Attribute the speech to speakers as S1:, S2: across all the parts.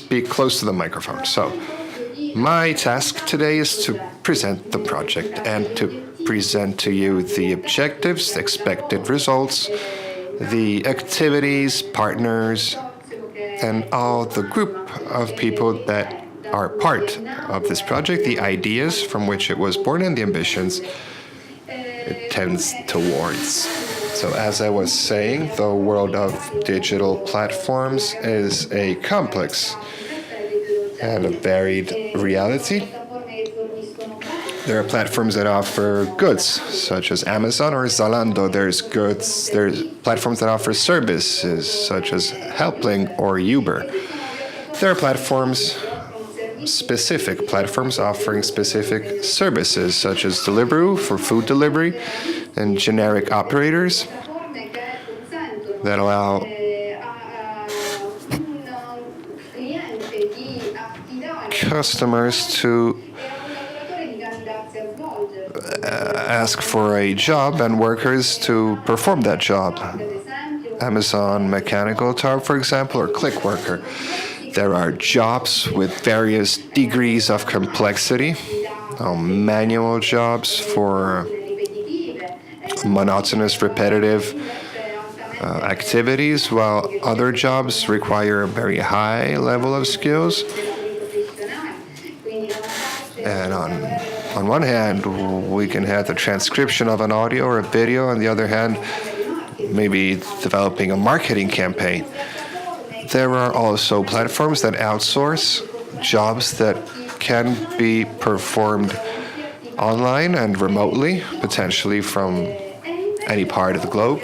S1: speak close to the microphone. So, my task today is to present the project and to present to you the objectives, the expected results, the activities, partners, and all the group of people that are part of this project, the ideas from which it was born, and the ambitions it tends towards. So as I was saying, the world of digital platforms is a complex and a varied reality. There are platforms that offer goods, such as Amazon or Zalando. There's platforms that offer services, such as Helpling or Uber. There are specific platforms offering specific services, such as Deliveroo for food delivery, and generic operators that allow customers to ask for a job and workers to perform that job. Amazon Mechanical Turk, for example, or Click Worker. There are jobs with various degrees of complexity, manual jobs for monotonous, repetitive activities, while other jobs require a very high level of skills. And on one hand, we can have the transcription of an audio or a video. On the other hand, maybe developing a marketing campaign. There are also platforms that outsource jobs that can be performed online and remotely, potentially from any part of the globe,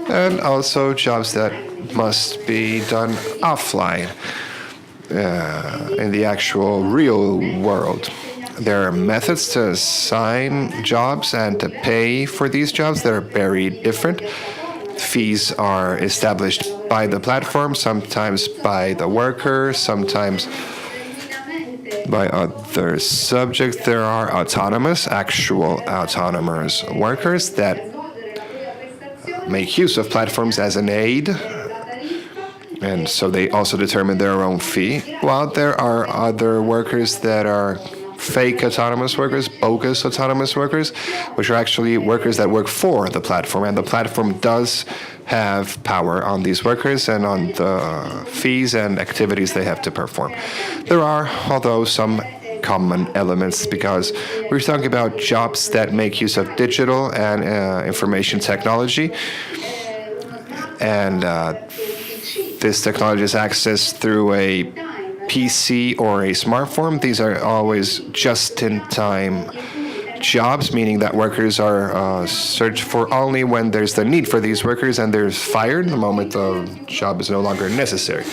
S1: and also jobs that must be done offline in the actual real world. There are methods to assign jobs and to pay for these jobs that are very different. Fees are established by the platform, sometimes by the worker, sometimes by other subjects. There are actual autonomous workers that make use of platforms as an aid, and so they also determine their own fee, while there are other workers that are fake autonomous workers, bogus autonomous workers, which are actually workers that work for the platform, and the platform does have power on these workers and on the fees and activities they have to perform. There are, although, some common elements, because we're talking about jobs that make use of digital and information technology, and this technology is accessed through a PC or a smartphone. These are always just-in-time jobs, meaning that workers are searched for only when there's the need for these workers, and they're fired the moment the job is no longer necessary.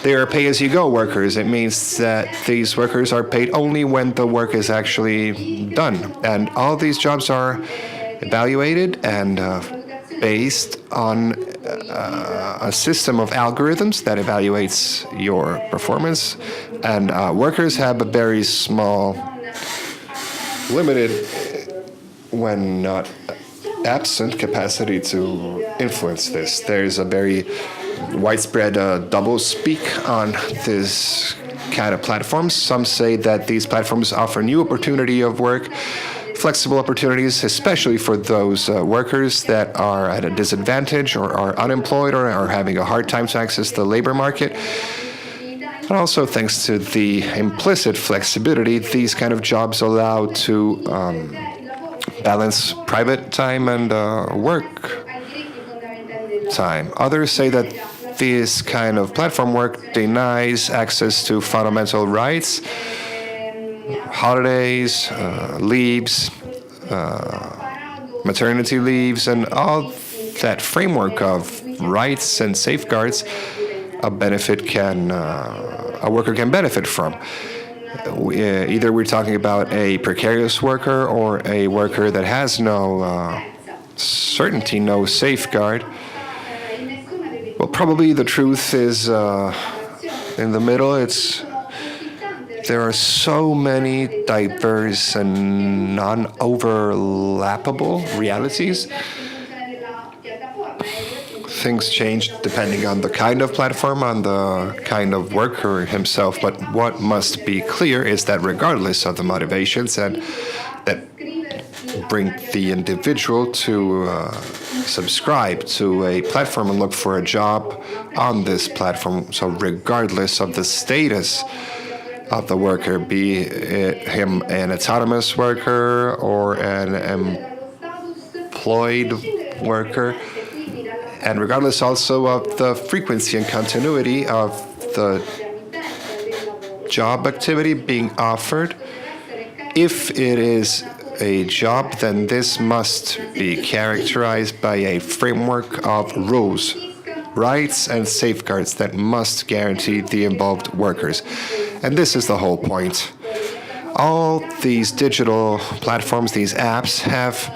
S1: They are pay-as-you-go workers. It means that these workers are paid only when the work is actually done. And all these jobs are evaluated and based on a system of algorithms that evaluates your performance. And workers have a very small, limited, when not absent, capacity to influence this. There's a very widespread double-speak on this kind of platforms. Some say that these platforms offer new opportunity of work, flexible opportunities, especially for those workers that are at a disadvantage or are unemployed or are having a hard time to access the labor market. And also, thanks to the implicit flexibility, these kind of jobs allow to balance private time and work time. Others say that this kind of platform work denies access to fundamental rights, holidays, leaves, maternity leaves, and all that framework of rights and safeguards a worker can benefit from. Either we're talking about a precarious worker or a worker that has no certainty, no safeguard. Well, probably the truth is in the middle. There are so many diverse and non-overlappable realities things change depending on the kind of platform, on the kind of worker himself. But what must be clear is that regardless of the motivations and that bring the individual to subscribe to a platform and look for a job on this platform, so regardless of the status of the worker, be it him an autonomous worker or an employed worker, and regardless also of the frequency and continuity of the job activity being offered, if it is a job, then this must be characterized by a framework of rules, rights, and safeguards that must guarantee the involved workers. And this is the whole point. All these digital platforms, these apps, have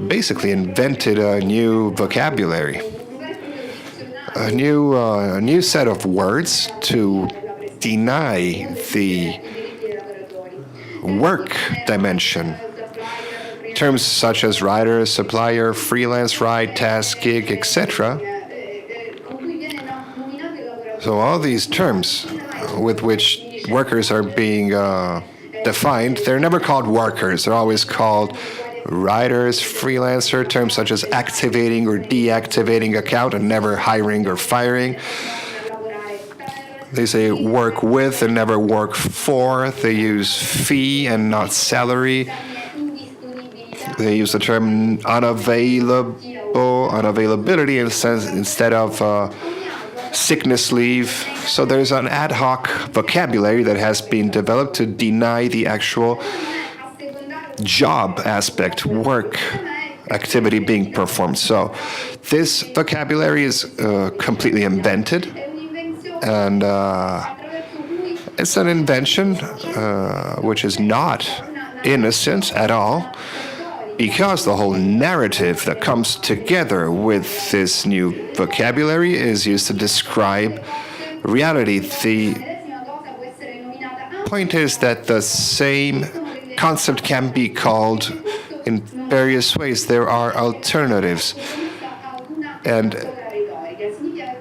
S1: basically invented a new vocabulary, a new set of words to deny the work dimension. Terms such as rider, supplier, freelance, ride, task, gig, etc. So all these terms with which workers are being defined, they're never called workers. They're always called riders, freelancer, terms such as activating or deactivating account and never hiring or firing. They say work with and never work for. They use fee and not salary. They use the term unavailability instead of sickness leave. So there's an ad hoc vocabulary that has been developed to deny the actual job aspect, work activity being performed. So this vocabulary is completely invented, and it's an invention which is not innocent at all, because the whole narrative that comes together with this new vocabulary is used to describe reality. The point is that the same concept can be called in various ways. There are alternatives. And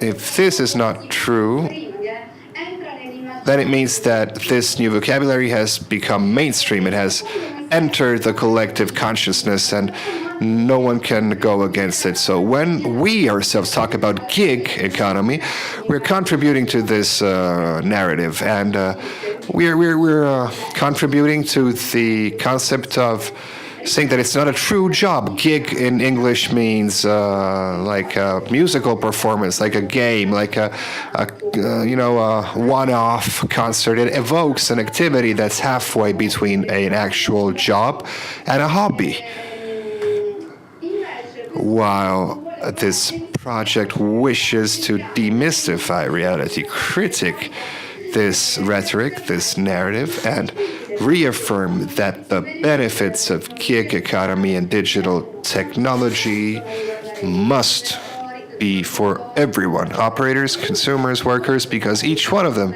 S1: if this is not true, then it means that this new vocabulary has become mainstream. It has entered the collective consciousness, and no one can go against it. So when we ourselves talk about gig economy, we're contributing to this narrative, and we're contributing to the concept of saying that it's not a true job. Gig in English means like a musical performance, like a game, like a one-off concert. It evokes an activity that's halfway between an actual job and a hobby. While this project wishes to demystify reality, critique this rhetoric, this narrative, and reaffirm that the benefits of gig economy and digital technology must be for everyone, operators, consumers, workers, because each one of them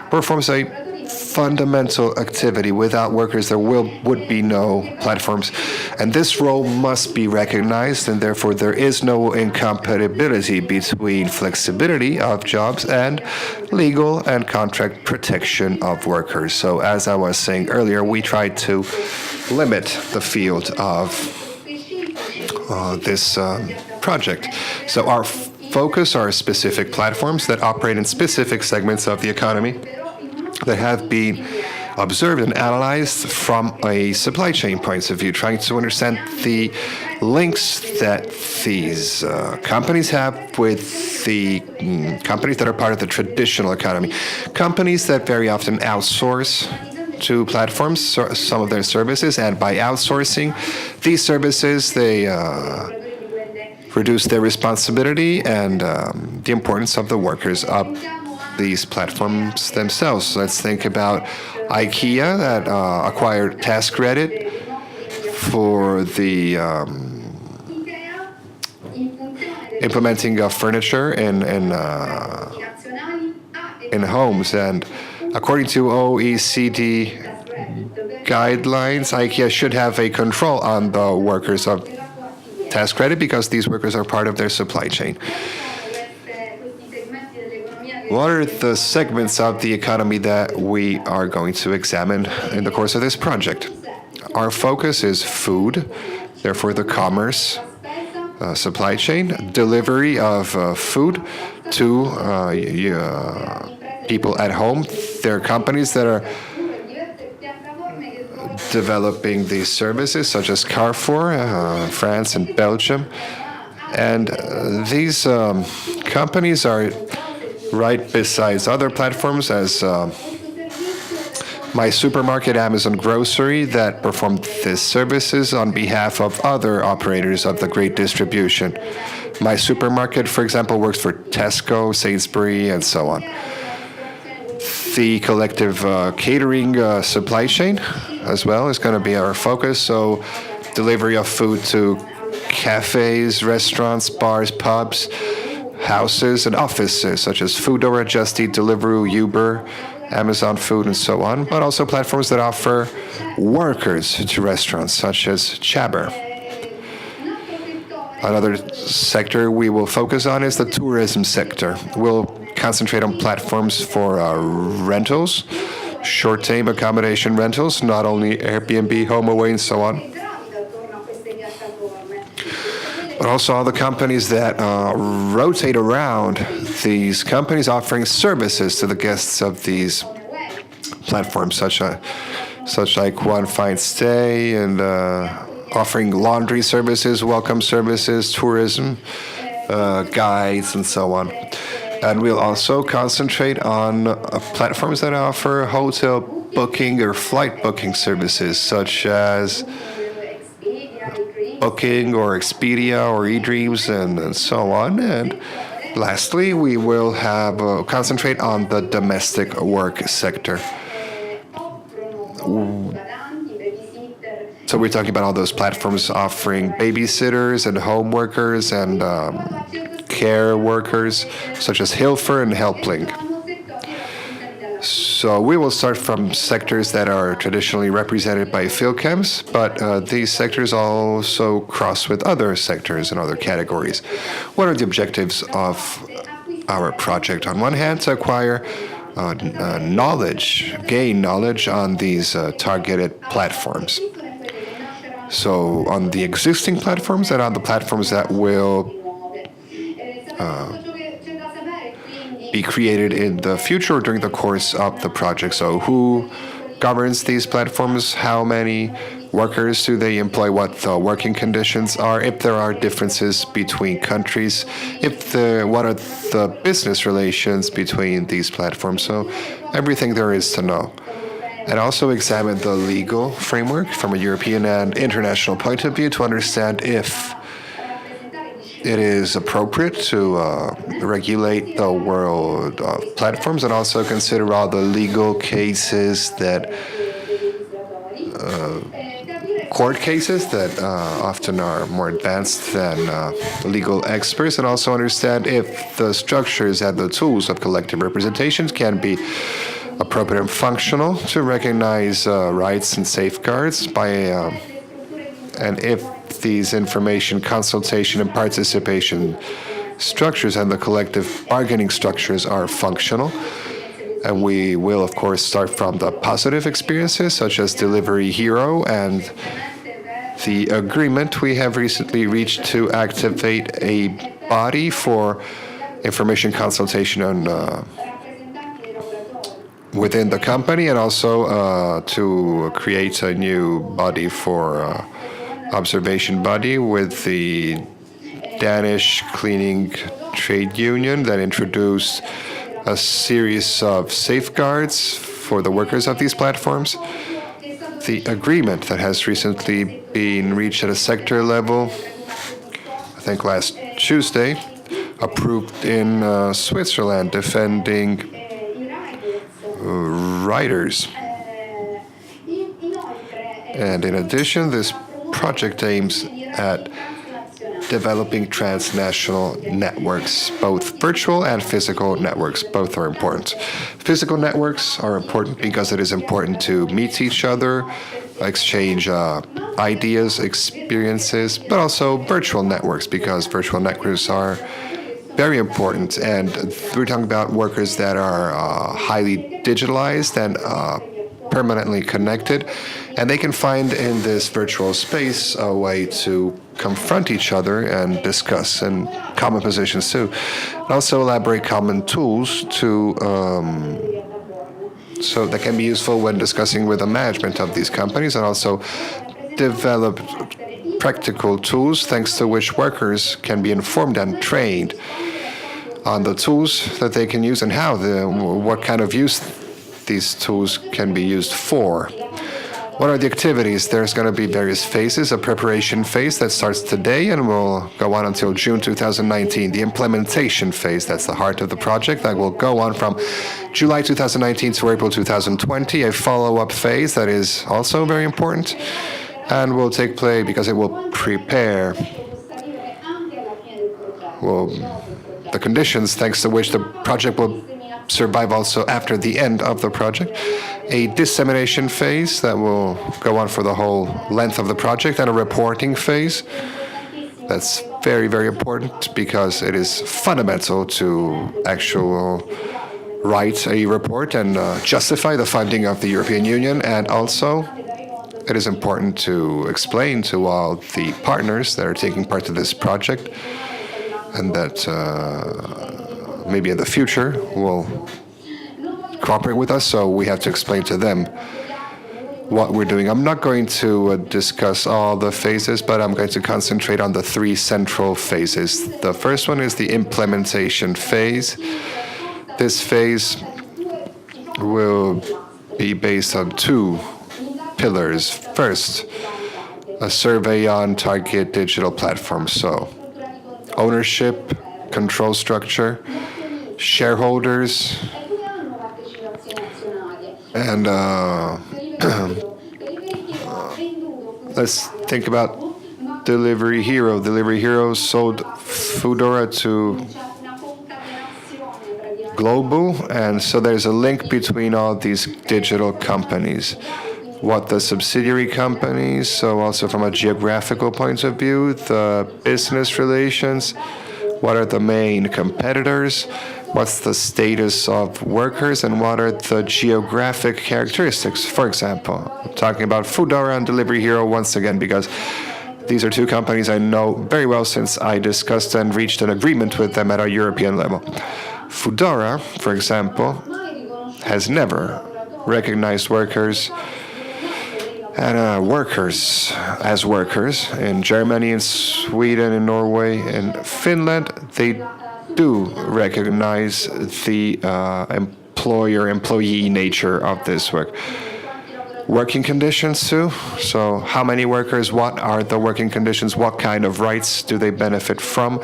S1: performs a fundamental activity. Without workers, there would be no platforms. And this role must be recognized, and therefore there is no incompatibility between flexibility of jobs and legal and contract protection of workers. So as I was saying earlier, we tried to limit the field of this project. So our focus are specific platforms that operate in specific segments of the economy that have been observed and analyzed from a supply chain point of view, trying to understand the links that these companies have with the companies that are part of the traditional economy. Companies that very often outsource to platforms some of their services, and by outsourcing these services, they reduce their responsibility and the importance of the workers of these platforms themselves. Let's think about IKEA that acquired TaskCredit for the implementing of furniture in homes, and according to OECD guidelines, IKEA should have a control on the workers of TaskCredit because these workers are part of their supply chain. What are the segments of the economy that we are going to examine in the course of this project? Our focus is food, therefore the commerce, supply chain, delivery of food to people at home. There are companies that are developing these services, such as Carrefour, France and Belgium. And these companies are right besides other platforms as My Supermarket, Amazon Grocery, that perform these services on behalf of other operators of the great distribution. My Supermarket, for example, works for Tesco, Sainsbury, and so on. The collective catering supply chain as well is going to be our focus. So delivery of food to cafes, restaurants, bars, pubs, houses, and offices such as Foodora, Just Eat, Deliveroo, Uber, Amazon Food, and so on, but also platforms that offer workers to restaurants such as Chabber. Another sector we will focus on is the tourism sector. We'll concentrate on platforms for rentals, short-term accommodation rentals, not only Airbnb, HomeAway, and so on, but also all the companies that rotate around these companies offering services to the guests of these platforms, such like One Fine Stay and offering laundry services, welcome services, tourism, guides, and so on. And we'll also concentrate on platforms that offer hotel booking or flight booking services, such as Booking or Expedia or eDreams and so on. And lastly, we will have concentrate on the domestic work sector. So we're talking about all those platforms offering babysitters and home workers and care workers, such as Hilfer and Helpling. So we will start from sectors that are traditionally represented by field camps, but these sectors also cross with other sectors and other categories. What are the objectives of our project? On one hand, to acquire knowledge, gain knowledge on these targeted platforms. So on the existing platforms and on the platforms that will be created in the future or during the course of the project. So who governs these platforms? How many workers do they employ? What the working conditions are? If there are differences between countries? What are the business relations between these platforms? So everything there is to know. And also examine the legal framework from a European and international point of view to understand if it is appropriate to regulate the world of platforms, and also consider all the legal cases that court cases that often are more advanced than legal experts, and also understand if the structures and the tools of collective representations can be appropriate and functional to recognize rights and safeguards and if these information, consultation, and participation structures and the collective bargaining structures are functional. And we will, of course, start from the positive experiences, such as Delivery Hero and the agreement we have recently reached to activate a body for information consultation on within the company, and also to create a new body for observation body with the Danish Cleaning Trade Union that introduced a series of safeguards for the workers of these platforms. The agreement that has recently been reached at a sector level, I think last Tuesday, approved in Switzerland, defending riders. And in addition, this project aims at developing transnational networks, both virtual and physical networks. Both are important. Physical networks are important because it is important to meet each other, exchange ideas, experiences, but also virtual networks, because virtual networks are very important. And we're talking about workers that are highly digitalized and permanently connected. And they can find in this virtual space a way to confront each other and discuss and common positions too. And also elaborate common tools to so that can be useful when discussing with the management of these companies, and also develop practical tools thanks to which workers can be informed and trained on the tools that they can use and what kind of use these tools can be used for. What are the activities? There's going to be various phases. A preparation phase that starts today and will go on until June 2019. The implementation phase, that's the heart of the project, that will go on from July 2019 to April 2020. A follow-up phase that is also very important and will take place because it will prepare the conditions thanks to which the project will survive also after the end of the project. A dissemination phase that will go on for the whole length of the project, and a reporting phase. That's very, very important because it is fundamental to actually write a report and justify the funding of the European Union. And also, it is important to explain to all the partners that are taking part in this project and that maybe in the future will cooperate with us, so we have to explain to them what we're doing. I'm not going to discuss all the phases, but I'm going to concentrate on the three central phases. The first one is the implementation phase. This phase will be based on two pillars. First, a survey on target digital platforms, so ownership, control structure, shareholders, and let's think about Delivery Hero. Delivery Hero sold Foodora to Global, and so there's a link between all these digital companies. What the subsidiary companies, so also from a geographical point of view, the business relations, what are the main competitors, what's the status of workers, and what are the geographic characteristics. For example, I'm talking about Foodora and Delivery Hero once again because these are two companies I know very well since I discussed and reached an agreement with them at a European level. Foodora, for example, has never recognized workers and workers as workers. In Germany, in Sweden, in Norway, in Finland, they do recognize the employer-employee nature of this work. Working conditions too. So how many workers, what are the working conditions, what kind of rights do they benefit from,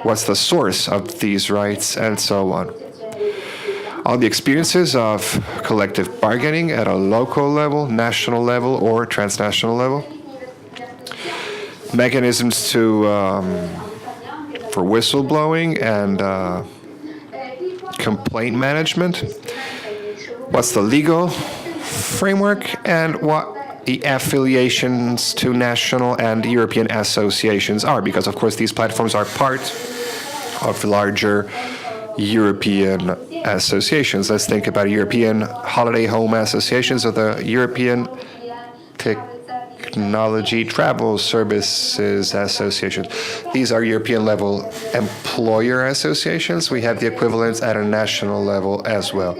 S1: what's the source of these rights, and so on. All the experiences of collective bargaining at a local level, national level, or transnational level. Mechanisms for whistleblowing and complaint management. What's the legal framework and what the affiliations to national and European associations are, because of course these platforms are part of larger European associations. Let's think about European holiday home associations or the European Technology Travel Services Association. These are European level employer associations. We have the equivalents at a national level as well.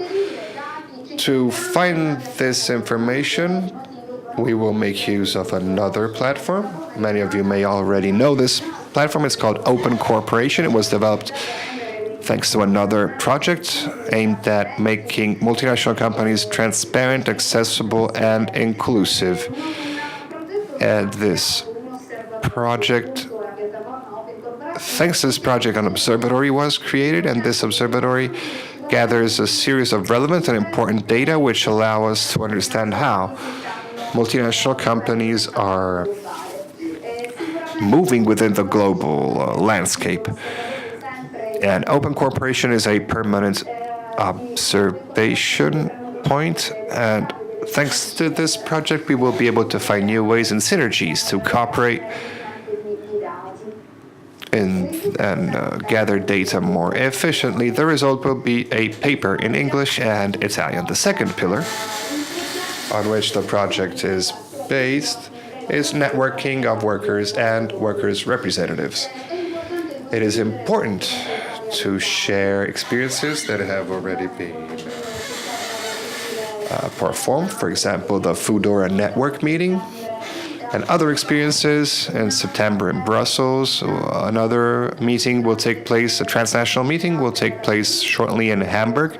S1: To find this information, we will make use of another platform. Many of you may already know this platform. It's called Open Corporation. It was developed thanks to another project aimed at making multinational companies transparent, accessible, and inclusive. And this project, thanks to this project, an observatory was created, and this observatory gathers a series of relevant and important data which allow us to understand how multinational companies are moving within the global landscape. And Open Corporation is a permanent observation point, and thanks to this project, we will be able to find new ways and synergies to cooperate and gather data more efficiently. The result will be a paper in English and Italian. The second pillar on which the project is based is networking of workers and workers' representatives. It is important to share experiences that have already been performed. For example, the Foodora network meeting and other experiences in September in Brussels. Another meeting will take place, a transnational meeting will take place shortly in Hamburg,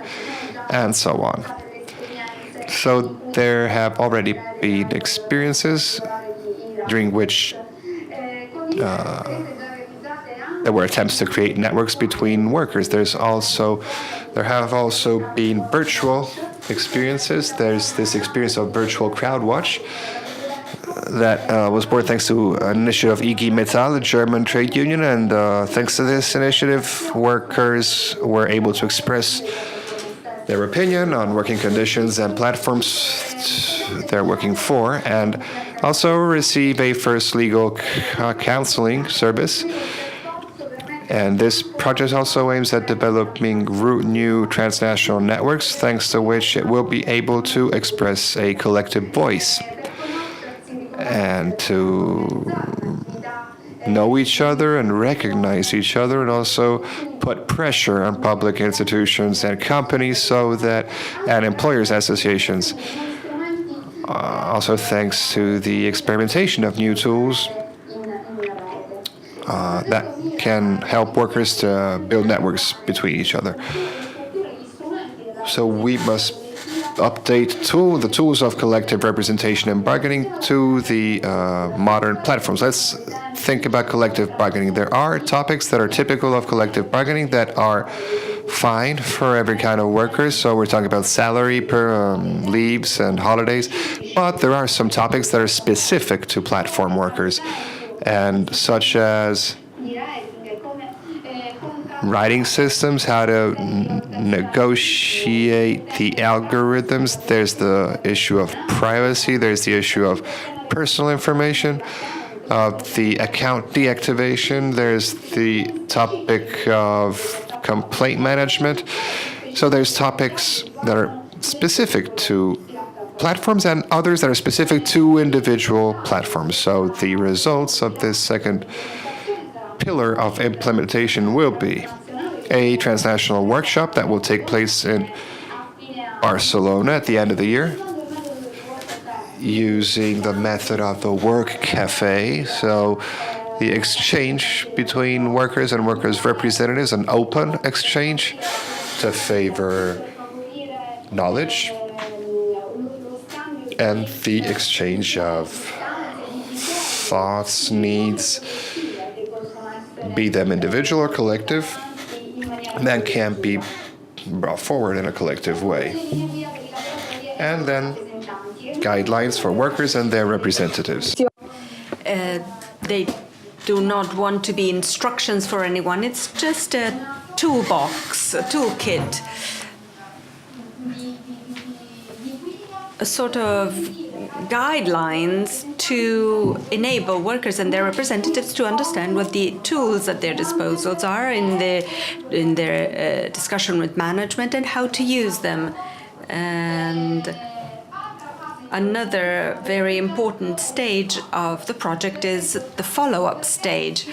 S1: and so on. So there have already been experiences during which there were attempts to create networks between workers. There have also been virtual experiences. There's this experience of virtual CrowdWatch that was born thanks to an initiative of EG Metall, the German trade union, and thanks to this initiative, workers were able to express their opinion on working conditions and platforms they're working for, and also receive a first legal counseling service. And this project also aims at developing new transnational networks, thanks to which it will be able to express a collective voice and to know each other and recognize each other, and also put pressure on public institutions and companies and employers associations. Also thanks to the experimentation of new tools that can help workers to build networks between each other. So we must update the tools of collective representation and bargaining to the modern platforms. Let's think about collective bargaining. There are topics that are typical of collective bargaining that are fine for every kind of workers. So we're talking about salary, leaves, and holidays. But there are some topics that are specific to platform workers, and such as writing systems, how to negotiate the algorithms. There's the issue of privacy. There's the issue of personal information, the account deactivation. There's the topic of complaint management. So there's topics that are specific to platforms and others that are specific to individual platforms. So the results of this second pillar of implementation will be a transnational workshop that will take place in Barcelona at the end of the year, using the method of the work cafe. So the exchange between workers and workers' representatives, an open exchange to favor knowledge and the exchange of thoughts, needs, be them individual or collective, that can be brought forward in a collective way. And then guidelines for workers and their representatives.
S2: They do not want to be instructions for anyone. It's just a toolbox, a toolkit, a sort of guidelines to enable workers and their representatives to understand what the tools at their disposals are in their discussion with management and how to use them. And another very important stage of the project is the follow-up stage.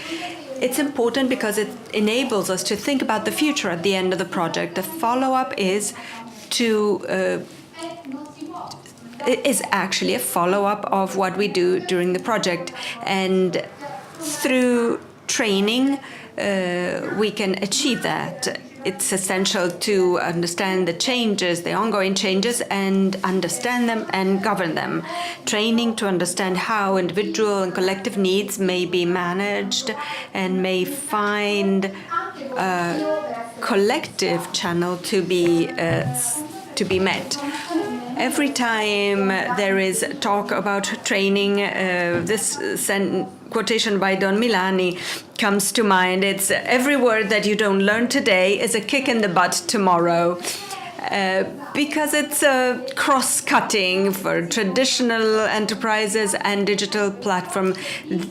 S2: It's important because it enables us to think about the future at the end of the project. The follow-up is actually a follow-up of what we do during the project. And through training, we can achieve that. It's essential to understand the changes, the ongoing changes, and understand them and govern them. Training to understand how individual and collective needs may be managed and may find a collective channel to be met. Every time there is talk about training, this quotation by Don Milani comes to mind. It's every word that you don't learn today is a kick in the butt tomorrow. Because it's cross-cutting for traditional enterprises and digital platform.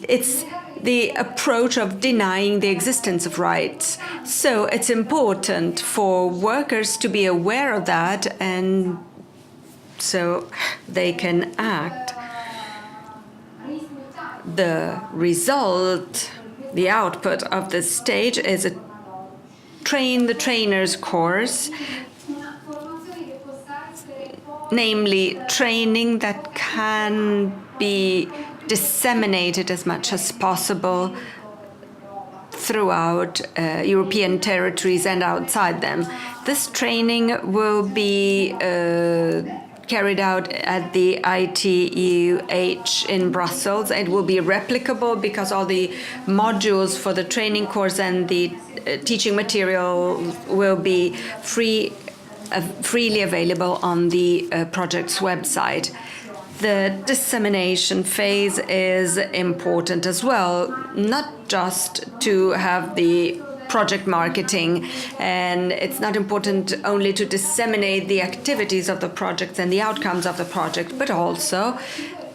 S2: It's the approach of denying the existence of rights. So it's important for workers to be aware of that, and so they can act. The result, the output of this stage is a train the trainers course, namely training that can be disseminated as much as possible throughout European territories and outside them. This training will be carried out at the ITUH in Brussels. It will be replicable because all the modules for the training course and the teaching material will be freely available on the project's website. The dissemination phase is important as well, not just to have the project marketing, and it's not important only to disseminate the activities of the project and the outcomes of the project, but also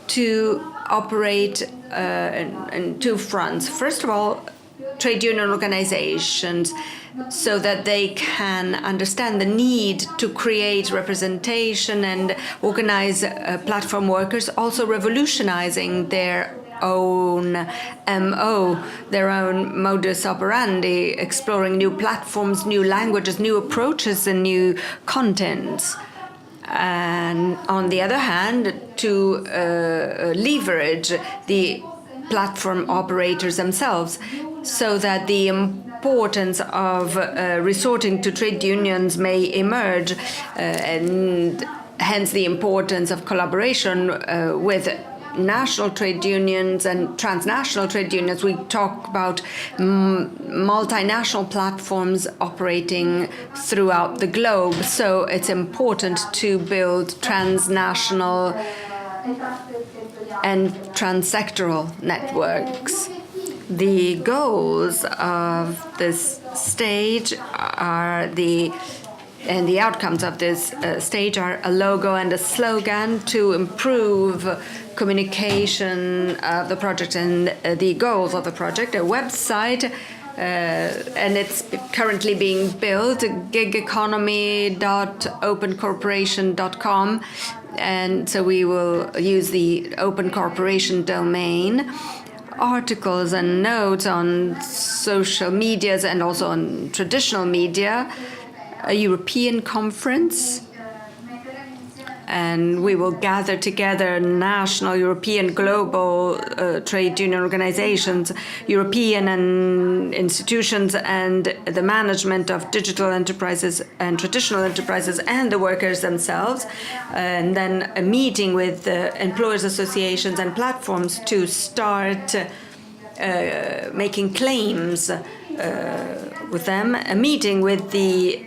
S2: to operate in two fronts. First of all, trade union organizations, so that they can understand the need to create representation and organize platform workers, also revolutionizing their own MO, their own modus operandi, exploring new platforms, new languages, new approaches, and new contents. And on the other hand, to leverage the platform operators themselves, so that the importance of resorting to trade unions may emerge, and hence the importance of collaboration with national trade unions and transnational trade unions. We talk about multinational platforms operating throughout the globe, so it's important to build transnational and transsectoral networks. The goals of this stage and the outcomes of this stage are a logo and a slogan to improve communication of the project and the goals of the project, a website, and it's currently being built, gigeconomy.opencorporation.com, and so we will use the Open Corporation domain. Articles and notes on social medias and also on traditional media, a European conference, and we will gather together national, European, global trade union organizations, European and institutions, and the management of digital enterprises and traditional enterprises and the workers themselves, and then a meeting with employers associations and platforms to start making claims with them, a meeting with the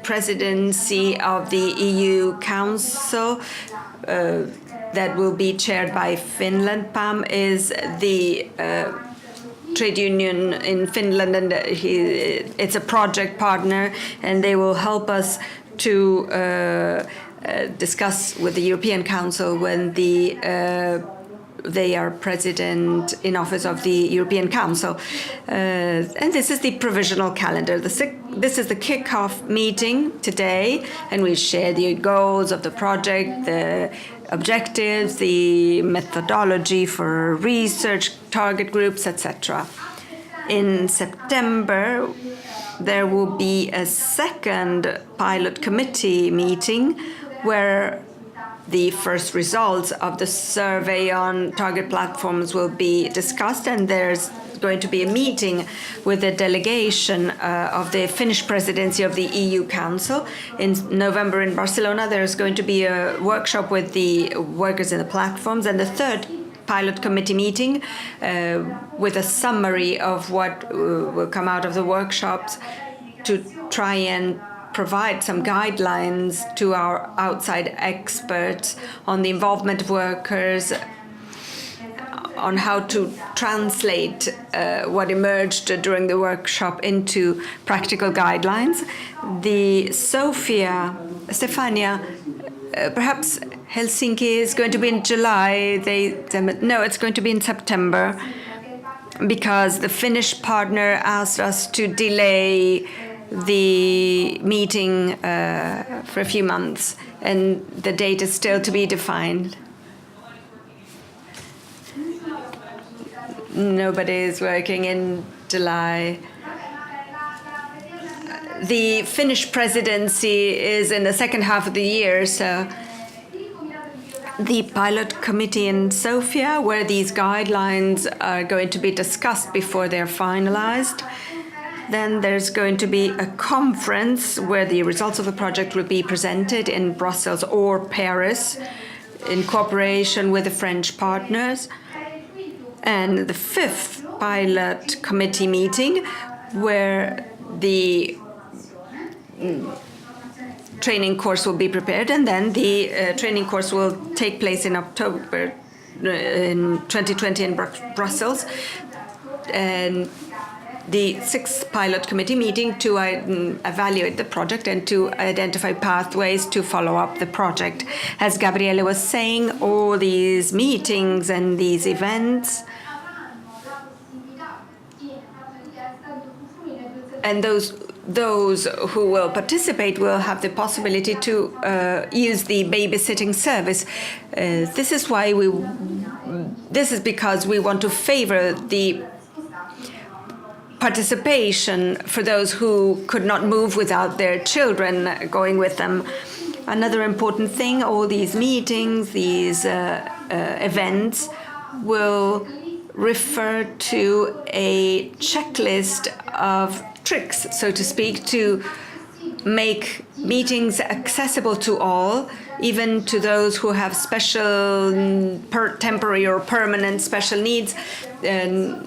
S2: presidency of the EU Council that will be chaired by Finland. PAM is the trade union in Finland, and it's a project partner, and they will help us to discuss with the European Council when they are president in office of the European Council. And this is the provisional calendar. This is the kickoff meeting today, and we share the goals of the project, the objectives, the methodology for research, target groups, etc. In September, there will be a second pilot committee meeting where the first results of the survey on target platforms will be discussed, and there's going to be a meeting with the delegation of the Finnish presidency of the EU Council. In November in Barcelona, there's going to be a workshop with the workers in the platforms, and the third pilot committee meeting with a summary of what will come out of the workshops to try and provide some guidelines to our outside experts on the involvement of workers, on how to translate what emerged during the workshop into practical guidelines. The Stefania, perhaps Helsinki is going to be in July. No, it's going to be in September. because the Finnish partner asked us to delay the meeting for a few months, and the date is still to be defined. Nobody is working in July. The Finnish presidency is in the second half of the year, so the pilot committee in Sofia, where these guidelines are going to be discussed before they're finalized. Then there's going to be a conference where the results of the project will be presented in Brussels or Paris in cooperation with the French partners. And the fifth pilot committee meeting, where the training course will be prepared, and then the training course will take place in October in 2020 in Brussels. And the sixth pilot committee meeting to evaluate the project and to identify pathways to follow up the project. As Gabriele was saying, all these meetings and these events, and those who will participate will have the possibility to use the babysitting service. This is because we want to favor the participation for those who could not move without their children going with them. Another important thing, all these meetings, these events will refer to a checklist of tricks, so to speak, to make meetings accessible to all, even to those who have special temporary or permanent special needs and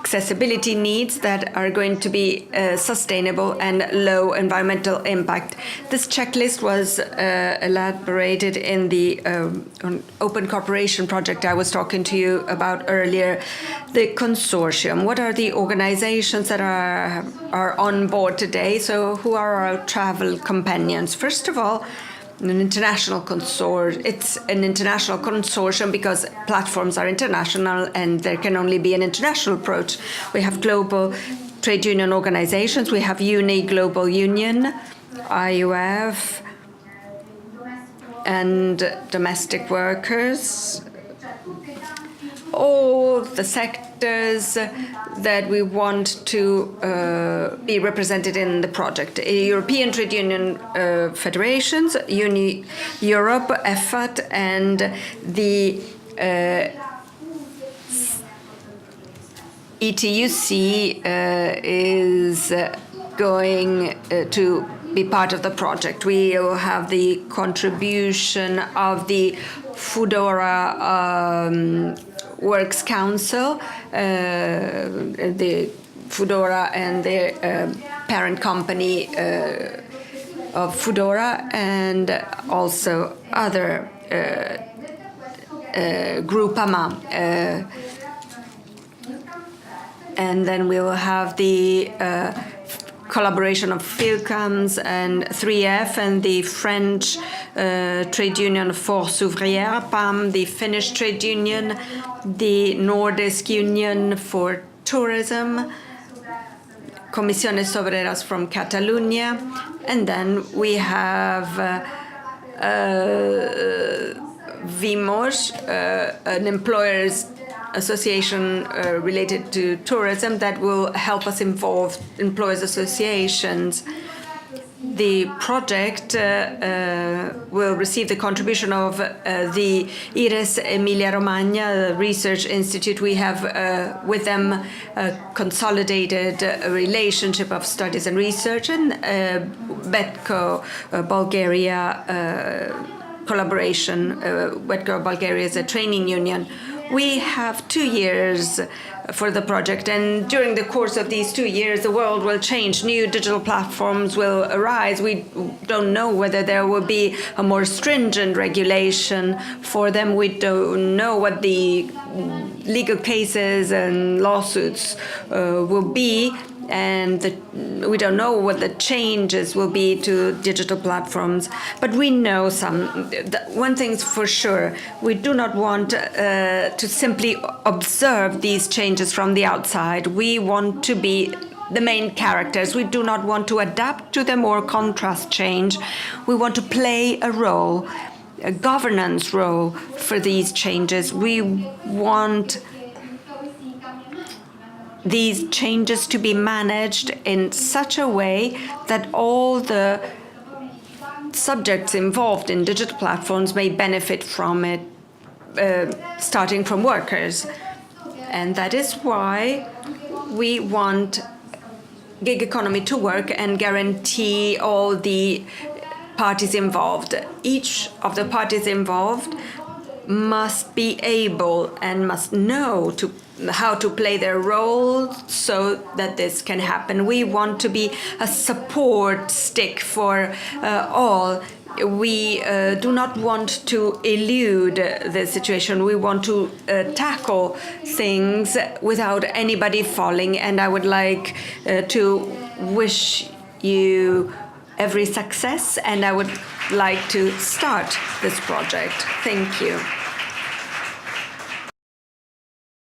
S2: accessibility needs that are going to be sustainable and low environmental impact. This checklist was elaborated in the open cooperation project I was talking to you about earlier. The consortium, what are the organizations that are on board today? So who are our travel companions? First of all, an international consortium. It's an international consortium because platforms are international and there can only be an international approach. We have global trade union organizations. We have UNI Global Union, IUF, and domestic workers. All the sectors that we want to be represented in the project. European Trade Union Federations, Europe, EFAT, and the ETUC is going to be part of the project. We will have the contribution of the Foodora Works Council, the Foodora and the parent company of Foodora, and also other Groupama. And then we will have the collaboration of Philcams and 3F and the French trade union Force Ouvrière, PAM, the Finnish trade union, the Nordisk Union for Tourism, Comisiones Obreras from Catalonia, and then we have VIMOS, an employers association related to tourism that will help us involve employers associations. The project will receive the contribution of the IRES Emilia-Romagna Research Institute. We have with them a consolidated relationship of studies and research, and BETCO Bulgaria collaboration. BETCO Bulgaria is a training union. We have 2 years for the project, and during the course of these 2 years, the world will change. New digital platforms will arise. We don't know whether there will be a more stringent regulation for them. We don't know what the legal cases and lawsuits will be. and we don't know what the changes will be to digital platforms, but we know one thing's for sure: we do not want to simply observe these changes from the outside. We want to be the main characters. We do not want to adapt to them or contrast change. We want to play a role, a governance role for these changes. We want these changes to be managed in such a way that all the subjects involved in digital platforms may benefit from it, starting from workers. And that is why we want gig economy to work and guarantee all the parties involved. Each of the parties involved must be able and must know how to play their role so that this can happen. We want to be a support stick for all. We do not want to elude the situation. We want to tackle things without anybody falling. And I would like to wish you every success, and I would like to start this project. Thank you.